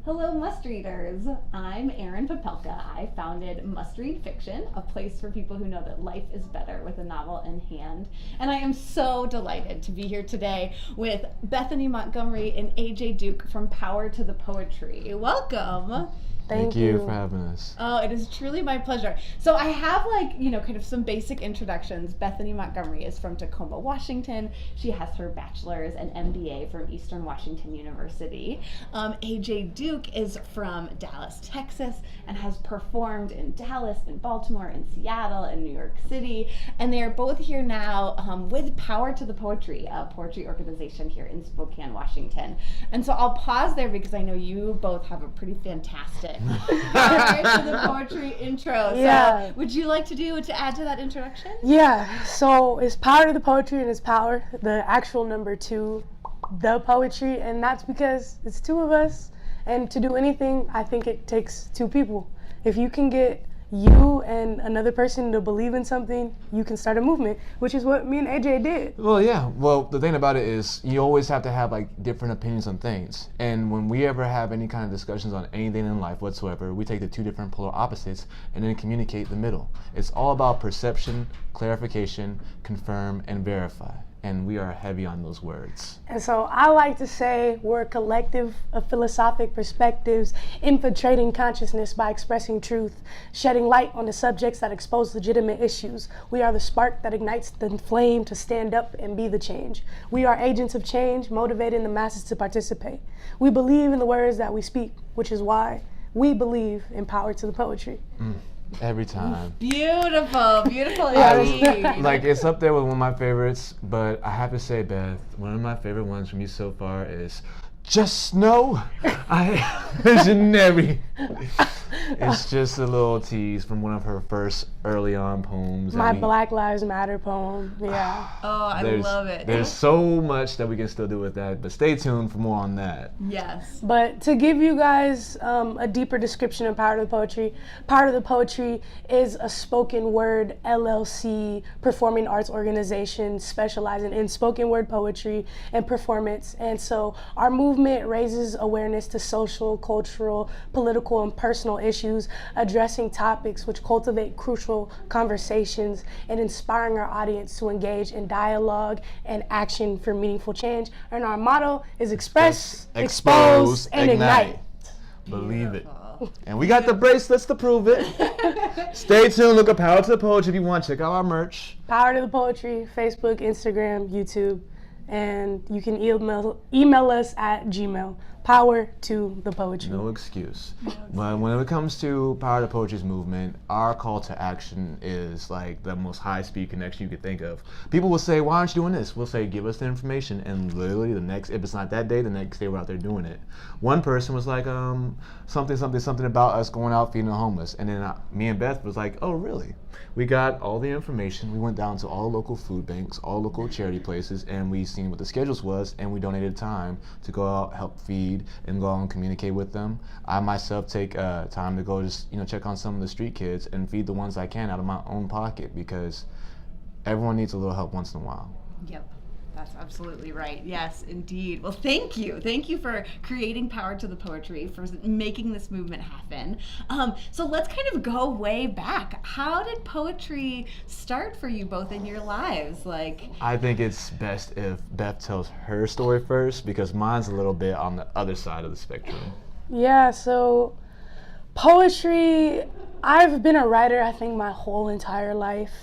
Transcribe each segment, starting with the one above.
Hello, Must Readers. I'm Erin Popelka. I founded Must Read Fiction, a place for people who know that life is better with a novel in hand. And I am so delighted to be here today with Bethany Montgomery and AJ Duke from Power to the Poetry. Welcome. Thank you for having us. Oh, it is truly my pleasure. So I have kind of some basic introductions. Bethany Montgomery is from Tacoma, Washington. She has her bachelor's and MBA from Eastern Washington University. AJ Duke is from Dallas, Texas, and has performed in Dallas, in Baltimore, in Seattle, and New York City. And they are both here now with Power to the Poetry, a poetry organization here in Spokane, Washington. And so I'll pause there because I know you both have a pretty fantastic Power to the Poetry intro. Yeah. So would you like to add to that introduction? Yeah, so it's Power to the Poetry and it's Power, the actual number 2, the poetry, and that's because it's 2 of us, and to do anything, I think it takes 2 people. If you can get you and another person to believe in something, you can start a movement, which is what me and AJ did. Well, yeah. Well, the thing about it is you always have to have different opinions on things. And when we ever have any kind of discussions on anything in life whatsoever, we take the 2 different polar opposites and then communicate the middle. It's all about perception, clarification, confirm, and verify. And we are heavy on those words. And so I like to say we're a collective of philosophic perspectives, infiltrating consciousness by expressing truth, shedding light on the subjects that expose legitimate issues. We are the spark that ignites the flame to stand up and be the change. We are agents of change, motivating the masses to participate. We believe in the words that we speak, which is why we believe in Power to the Poetry. Every time. Beautiful, beautiful Like, it's up there with one of my favorites, but I have to say, Beth, one of my favorite ones from you so far is "Just Know I Visionary." It's just a little tease from one of her first early on poems. My Black Lives Matter poem, yeah. Oh, I love it. There's so much that we can still do with that, but stay tuned for more on that. Yes. But to give you guys a deeper description of Power to the Poetry, Power to the Poetry is a spoken word LLC performing arts organization specializing in spoken word poetry and performance. And so our movement raises awareness to social, cultural, political, and personal issues, addressing topics which cultivate crucial conversations and inspiring our audience to engage in dialogue and action for meaningful change. And our motto is express, expose, and ignite. Believe it. And we got the bracelets to prove it. Stay tuned. Look up Power to the Poetry if you want to check out our merch. Power to the Poetry, Facebook, Instagram, YouTube, and you can email us at Gmail. Power to the Poetry. No excuse. But when it comes to Power to Poetry's movement, our call to action is like the most high-speed connection you could think of. People will say, "Why aren't you doing this?" We'll say, "Give us the information," and literally if it's not that day, the next day we're out there doing it. One person was like, something about us going out feeding the homeless, and then me and Beth was like, "Oh, really?" We got all the information. We went down to all local food banks, all local charity places, and we seen what the schedules was, and we donated time to go out, help feed, and go out and communicate with them. I myself take time to go just check on some of the street kids and feed the ones I can out of my own pocket, because everyone needs a little help once in a while. Yep. That's absolutely right. Yes, indeed. Well, thank you. Thank you for creating Power to the Poetry, for making this movement happen. So let's kind of go way back. How did poetry start for you both in your lives? I think it's best if Beth tells her story first, because mine's a little bit on the other side of the spectrum. Yeah, so poetry, I've been a writer, I think, my whole entire life.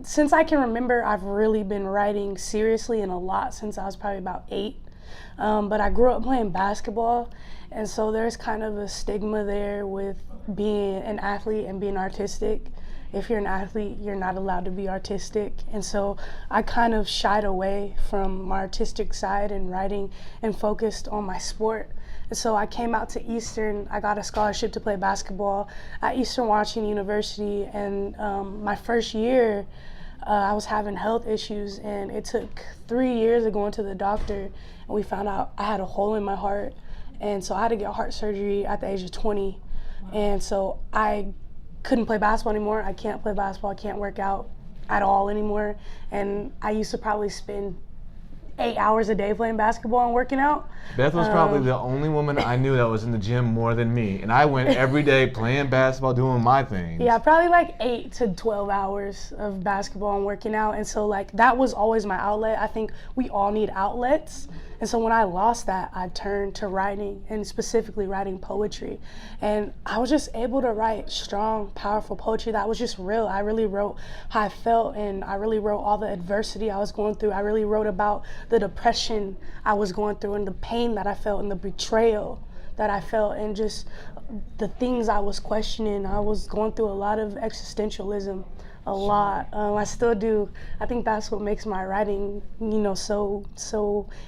Since I can remember, I've really been writing seriously and a lot since I was probably about 8. But I grew up playing basketball, and so there's kind of a stigma there with being an athlete and being artistic. If you're an athlete, you're not allowed to be artistic. And so I kind of shied away from my artistic side and writing and focused on my sport. And so I came out to Eastern. I got a scholarship to play basketball at Eastern Washington University, and my first year, I was having health issues, and it took 3 years of going to the doctor, and we found out I had a hole in my heart, and so I had to get heart surgery at the age of 20. Wow. And so I couldn't play basketball anymore. I can't play basketball. I can't work out at all anymore. And I used to probably spend 8 hours a day playing basketball and working out. Beth was probably the only woman I knew that was in the gym more than me. And I went every day playing basketball, doing my things. Yeah, probably like 8 to 12 hours of basketball and working out. And so like that was always my outlet. I think we all need outlets. And so when I lost that, I turned to writing, and specifically writing poetry. And I was just able to write strong, powerful poetry that was just real. I really wrote how I felt, and I really wrote all the adversity I was going through. I really wrote about the depression I was going through and the pain that I felt and the betrayal that I felt and just the things I was questioning. I was going through a lot of existentialism. A lot. I still do. I think that's what makes my writing, so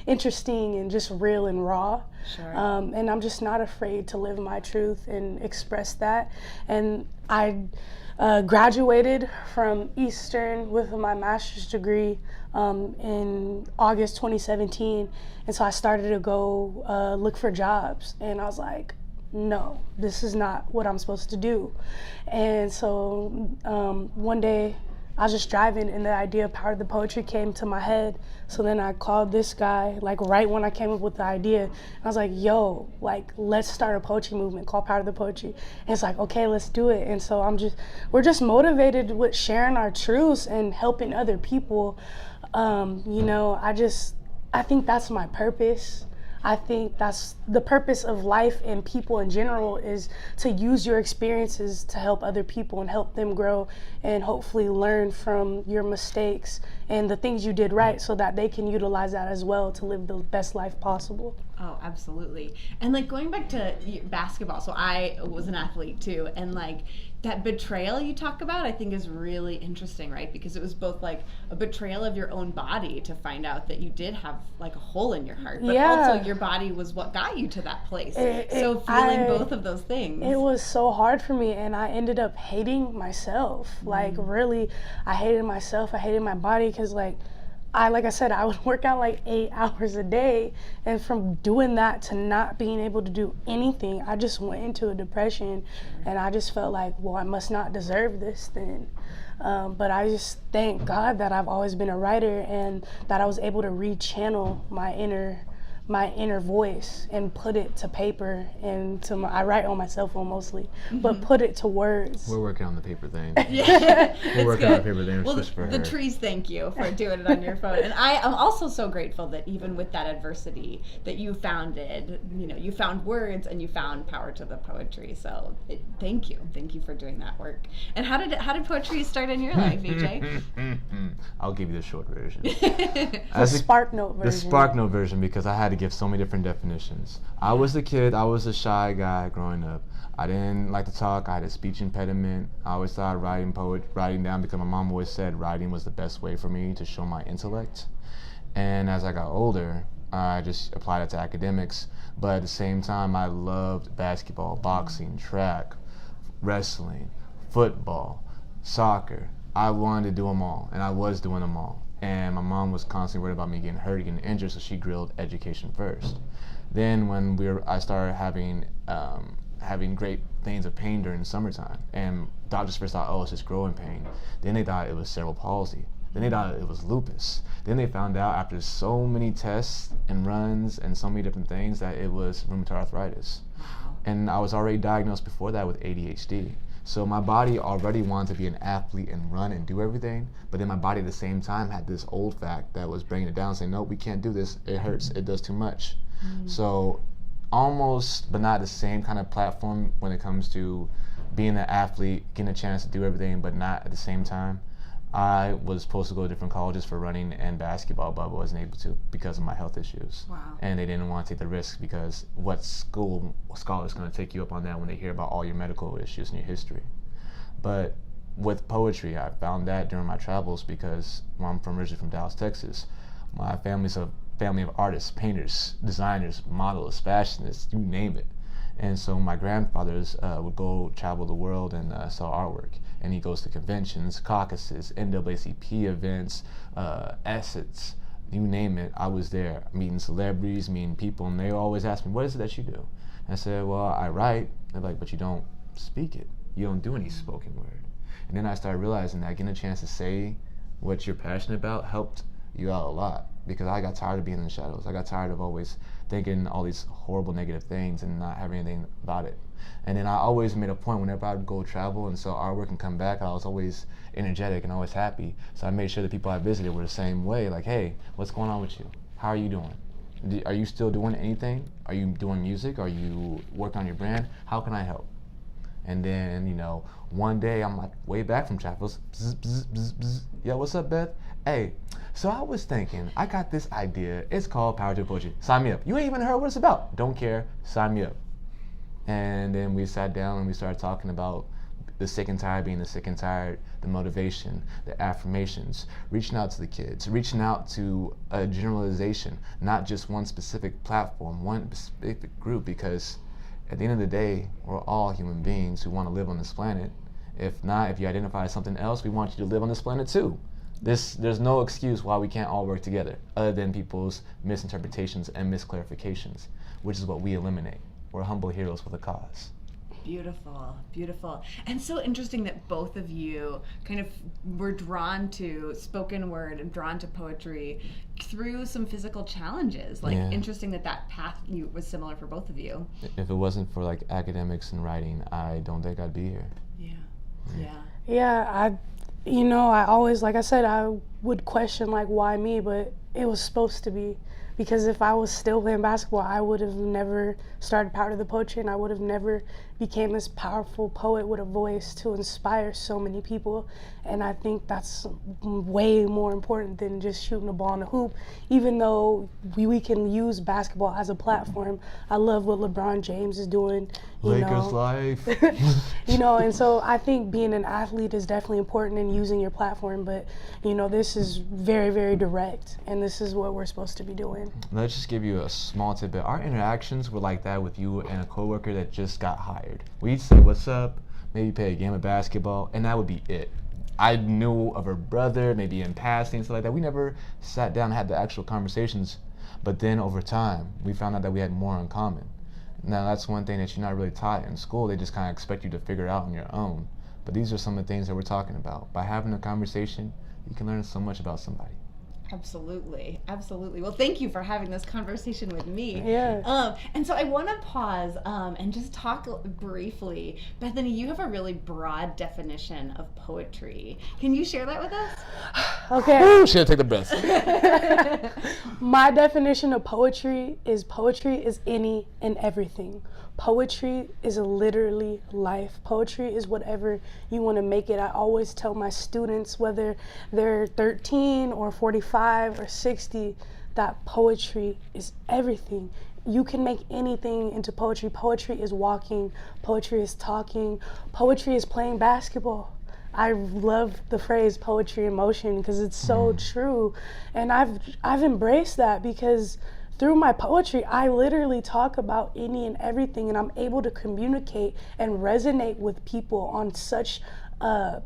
interesting and just real and raw. Sure. And I'm just not afraid to live my truth and express that. And I graduated from Eastern with my master's degree in August 2017. And so I started to go look for jobs. And I was like, no, this is not what I'm supposed to do. And so one day I was just driving and the idea of Power of the Poetry came to my head. So then I called this guy, like right when I came up with the idea. I was like, yo, like let's start a poetry movement called Power of the Poetry. And it's like, okay, let's do it. And so we're just motivated with sharing our truths and helping other people. I think that's my purpose. I think that's the purpose of life and people in general, is to use your experiences to help other people and help them grow and hopefully learn from your mistakes and the things you did right so that they can utilize that as well to live the best life possible. Oh, absolutely. And like going back to basketball, so I was an athlete too, and like that betrayal you talk about I think is really interesting, right? Because it was both like a betrayal of your own body to find out that you did have like a hole in your heart, but also your body was what got you to that place. So feeling both of those things. It was so hard for me, and I ended up hating myself. Like really, I hated myself, I hated my body, because like I said, I would work out like 8 hours a day, and from doing that to not being able to do anything, I just went into a depression, and I just felt like, well, I must not deserve this then. But I just thank God that I've always been a writer and that I was able to rechannel my inner voice and put it to paper and I write on my cell phone mostly, but put it to words. We're working on the paper thing. Yeah, We're working on the paper thing. Well, for the her. trees thank you for doing it on your phone. And I am also so grateful that even with that adversity that you found words and you found power to the poetry. So thank you for doing that work. And how did poetry start in your life, EJ? I'll give you the short version. The Spark Note version. The Spark Note version, because I had to give so many different definitions. I was a kid, I was a shy guy growing up. I didn't like to talk, I had a speech impediment. I always thought writing down, because my mom always said writing was the best way for me to show my intellect. And as I got older, I just applied it to academics. But at the same time, I loved basketball, boxing, track, wrestling, football, soccer. I wanted to do them all, and I was doing them all. And my mom was constantly worried about me getting hurt, getting injured, so she grilled education first. Then when I started having great veins of pain during the summertime, and doctors first thought, oh, it's just growing pain. Then they thought it was cerebral palsy. Then they thought it was lupus. Then they found out after so many tests and runs and so many different things that it was rheumatoid arthritis. And I was already diagnosed before that with ADHD. So my body already wanted to be an athlete and run and do everything, but then my body at the same time had this old fact that was bringing it down, saying, no, we can't do this, it hurts, it does too much. So almost, but not the same kind of platform when it comes to being an athlete, getting a chance to do everything, but not at the same time. I was supposed to go to different colleges for running and basketball, but I wasn't able to because of my health issues. Wow. And they didn't want to take the risk, because what scholar is going to take you up on that when they hear about all your medical issues and your history? But with poetry, I found that during my travels, because I'm originally from Dallas, Texas. My family's a family of artists, painters, designers, models, fashionists, you name it. And so my grandfathers would go travel the world and sell artwork. And he goes to conventions, caucuses, NAACP events, assets, you name it. I was there meeting celebrities, meeting people, and they always ask me, what is it that you do? And I said, well, I write. They're like, but you don't speak it. You don't do any spoken word. And then I started realizing that getting a chance to say what you're passionate about helped you out a lot, because I got tired of being in the shadows. I got tired of always thinking all these horrible negative things and not having anything about it. And then I always made a point whenever I would go travel and sell artwork and come back, I was always energetic and always happy. So I made sure the people I visited were the same way. Like, hey, what's going on with you? How are you doing? Are you still doing anything? Are you doing music? Are you working on your brand? How can I help? And then, you know, one day I'm like way back from travels. Bzz, bzz, bzz, bzz. Yo, what's up, Beth? Hey, so I was thinking, I got this idea. It's called Power to Poetry. Sign me up. You ain't even heard what it's about. Don't care. Sign me up. And then we sat down and we started talking about the sick and tired being the sick and tired, the motivation, the affirmations, reaching out to the kids, reaching out to a generalization, not just one specific platform, one specific group, because at the end of the day, we're all human beings who want to live on this planet. If not, if you identify as something else, we want you to live on this planet too. There's no excuse why we can't all work together, other than people's misinterpretations and misclarifications, which is what we eliminate. We're humble heroes with a cause. Beautiful, beautiful. And so interesting that both of you kind of were drawn to spoken word and drawn to poetry through some physical challenges. Like, interesting that path was similar for both of you. If it wasn't for like academics and writing, I don't think I'd be here. Yeah, I always, like I said, I would question like why me, but it was supposed to be. Because if I was still playing basketball, I would have never started Power to the Poetry, and I would have never became this powerful poet with a voice to inspire so many people. And I think that's way more important than just shooting a ball in a hoop. Even though we can use basketball as a platform, I love what LeBron James is doing. Lakers life. And so I think being an athlete is definitely important in using your platform, but this is very, very direct, and this is what we're supposed to be doing. Let's just give you a small tidbit. Our interactions were like that with you and a coworker that just got hired. We'd say, what's up, maybe play a game of basketball, and that would be it. I knew of her brother, maybe in passing, stuff like that. We never sat down and had the actual conversations, but then over time, we found out that we had more in common. Now, that's one thing that you're not really taught in school. They just kind of expect you to figure it out on your own. But these are some of the things that we're talking about. By having a conversation, you can learn so much about somebody. Absolutely, absolutely. Well, thank you for having this conversation with me. Yeah. And so I want to pause and just talk briefly. Bethany, you have a really broad definition of poetry. Can you share that with us? Okay. Ooh, she had to take the breath. My definition of poetry is any and everything. Poetry is literally life. Poetry is whatever you want to make it. I always tell my students, whether they're 13 or 45 or 60, that poetry is everything. You can make anything into poetry. Poetry is walking. Poetry is talking. Poetry is playing basketball. I love the phrase poetry in motion because it's so true. And I've embraced that because through my poetry, I literally talk about any and everything, and I'm able to communicate and resonate with people on such a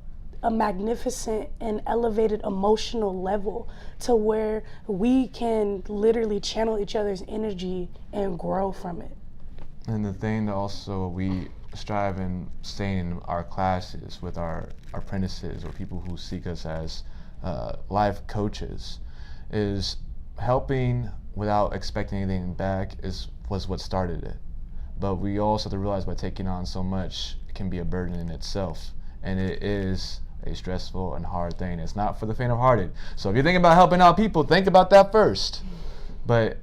magnificent and elevated emotional level to where we can literally channel each other's energy and grow from it. And the thing that also we strive in saying in our classes with our apprentices or people who seek us as life coaches is helping without expecting anything back was what started it. But we also have to realize by taking on so much, it can be a burden in itself. And it is a stressful and hard thing. It's not for the faint of hearted. So if you're thinking about helping out people, think about that first. But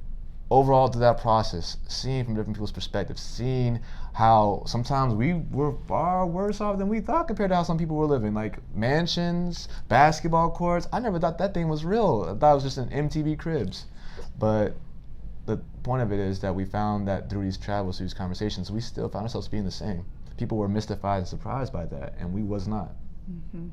overall through that process, seeing from different people's perspectives, seeing how sometimes we were far worse off than we thought compared to how some people were living. Like mansions, basketball courts. I never thought that thing was real. I thought it was just an MTV Cribs. But the point of it is that we found that through these travels, through these conversations, we still found ourselves being the same. People were mystified and surprised by that, and we was not.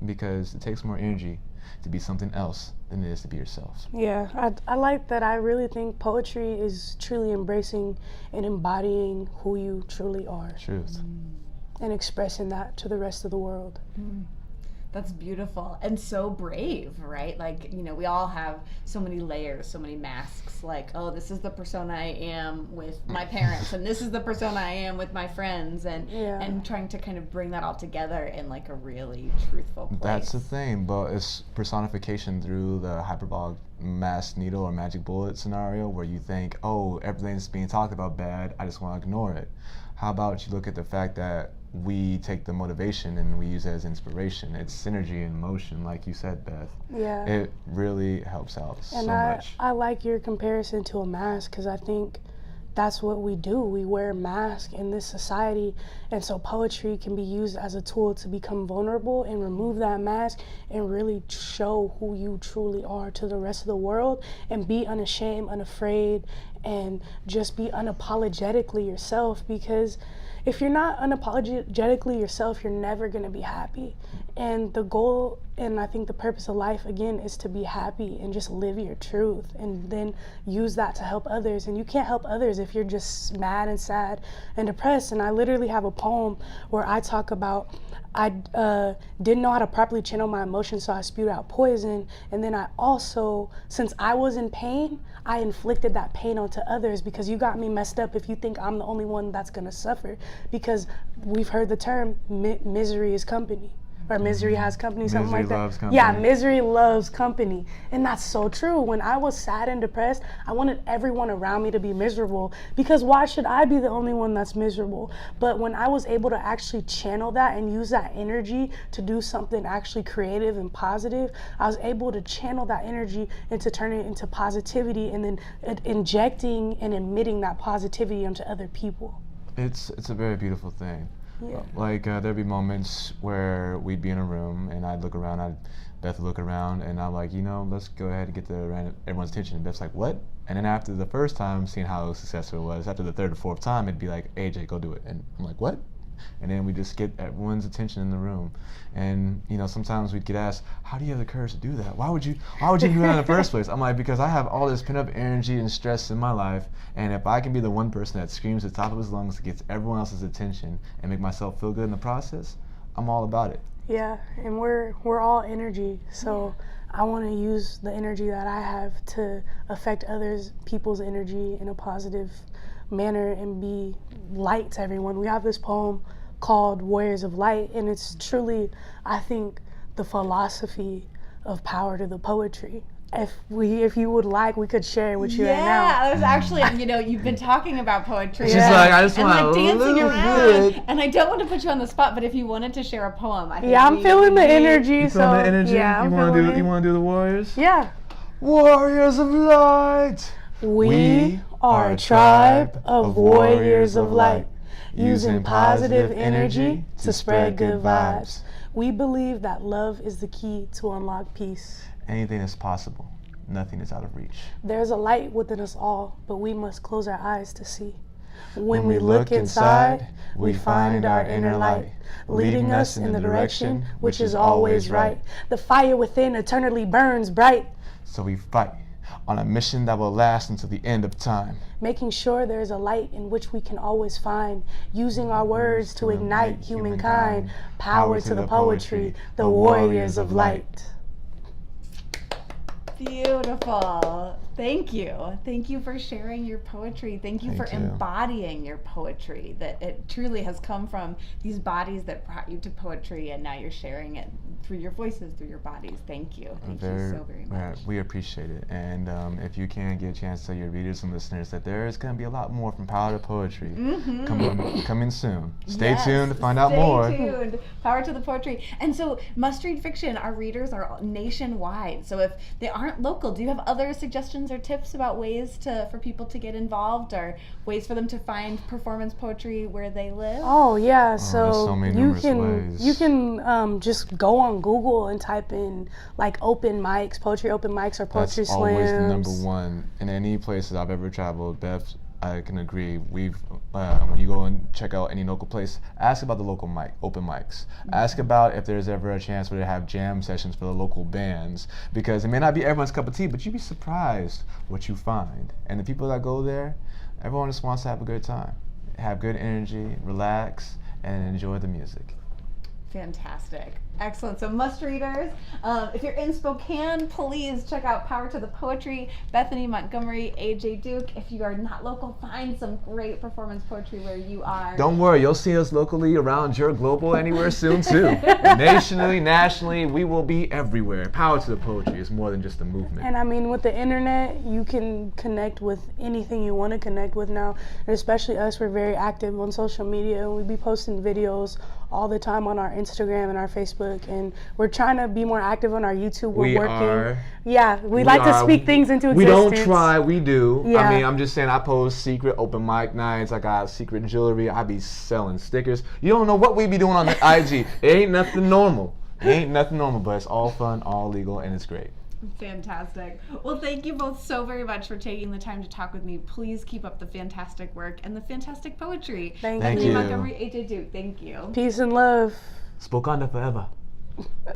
Because it takes more energy to be something else than it is to be yourself. Yeah, I like that. I really think poetry is truly embracing and embodying who you truly are. Truth. And expressing that to the rest of the world. That's beautiful and so brave, right? Like, we all have so many layers, so many masks. Like, oh, this is the persona I am with my parents, and this is the persona I am with my friends, and trying to kind of bring that all together in like a really truthful place. That's the thing, but it's personification through the hyperbolic mask needle or magic bullet scenario where you think, oh, everything's being talked about bad, I just want to ignore it. How about you look at the fact that we take the motivation and we use it as inspiration. It's synergy in motion, like you said, Beth. Yeah. It really helps out so much. I like your comparison to a mask because I think that's what we do. We wear a mask in this society, and so poetry can be used as a tool to become vulnerable and remove that mask and really show who you truly are to the rest of the world and be unashamed, unafraid, and just be unapologetically yourself, because if you're not unapologetically yourself, you're never going to be happy. And the goal, and I think the purpose of life, again, is to be happy and just live your truth and then use that to help others. And you can't help others if you're just mad and sad and depressed. And I literally have a poem where I talk about I didn't know how to properly channel my emotions, so I spewed out poison. And then I also, since I was in pain, I inflicted that pain onto others, because you got me messed up if you think I'm the only one that's gonna suffer. Because we've heard the term, misery is company. Or misery has company, something Misery like that. loves company. Yeah, misery loves company. And that's so true. When I was sad and depressed, I wanted everyone around me to be miserable, because why should I be the only one that's miserable? But when I was able to actually channel that and use that energy to do something actually creative and positive, I was able to channel that energy and to turn it into positivity, and then injecting and emitting that positivity onto other people. It's a very beautiful thing. Yeah. Like there'd be moments where we'd be in a room and I'd look around, Beth would look around, and I'm like, let's go ahead and get everyone's attention. And Beth's like, what? And then after the first time, seeing how successful it was, after the third or fourth time, it'd be like, AJ, go do it. And I'm like, what? And then we just get everyone's attention in the room. And sometimes we'd get asked, how do you have the courage to do that? Why would you do that in the first place? I'm like, because I have all this pent up energy and stress in my life, and if I can be the one person that screams at the top of his lungs, that gets everyone else's attention and make myself feel good in the process, I'm all about it. Yeah, and we're all energy, so I want to use the energy that I have to affect people's energy in a positive manner and be light to everyone. We have this poem called Warriors of Light, and it's truly, I think, the philosophy of power to the poetry. If you would like, we could share it with you right now. Yeah, that was actually, you've been talking about poetry. She's like, I just want to dancing around. good. And I don't want to put you on the spot, but if you wanted to share a poem, I think I'm feeling the energy. You so feeling the energy? Yeah, you want to do the Warriors? Yeah. Warriors of Light. We are a tribe of warriors of light, using positive energy to spread good vibes. We believe that love is the key to unlock peace. Anything is possible. Nothing is out of reach. There's a light within us all, but we must close our eyes to see. When we look inside, we find our inner light, leading us in the direction which is always right. The fire within eternally burns bright. So we fight on a mission that will last until the end of time, making sure there is a light in which we can always find, using our words to ignite humankind. Power to the poetry, the warriors of light. Beautiful. Thank you. Thank you for sharing your poetry. Thank you for embodying your poetry. That it truly has come from these bodies that brought you to poetry, and now you're sharing it through your voices, through your bodies. Thank you. Thank you so very much. We appreciate it. And if you can get a chance to tell your readers and listeners that there is going to be a lot more from Power to Poetry coming soon. Stay tuned to find out more. Stay tuned. Power to the Poetry. And so, Must Read Fiction, our readers are nationwide. So if they aren't local, do you have other suggestions or tips about ways for people to get involved, or ways for them to find performance poetry where they live? Oh yeah, so you can just go on Google and type in like open mics, poetry open mics, or poetry slams. That's always the number one. In any places I've ever traveled, Beth, I can agree. When you go and check out any local place, ask about the local open mics. Ask about if there's ever a chance where they have jam sessions for the local bands, because it may not be everyone's cup of tea, but you'd be surprised what you find. And the people that go there, everyone just wants to have a good time, have good energy, relax, and enjoy the music. Fantastic. Excellent. So must readers. If you're in Spokane, please check out Power to the Poetry. Bethany, Montgomery, AJ Duke. If you are not local, find some great performance poetry where you are. Don't worry, you'll see us locally, around your global, anywhere soon too. Nationally, nationally, we will be everywhere. Power to the Poetry is more than just a movement. And I mean, with the internet, you can connect with anything you want to connect with now. And especially us, we're very active on social media. We be posting videos all the time on our Instagram and our Facebook, and we're trying to be more active on our YouTube. We're working. Yeah, we like to speak things into existence. We don't try, we do. Yeah. I mean, I'm just saying, I post secret open mic nights. I got secret jewelry. I be selling stickers. You don't know what we be doing on the IG. It ain't nothing normal. It ain't nothing normal, but it's all fun, all legal, and it's great. Fantastic. Well, thank you both so very much for taking the time to talk with me. Please keep up the fantastic work and the fantastic poetry. Thank Bethany you. Montgomery, AJ Duke, thank you. Peace and love. Spokane forever.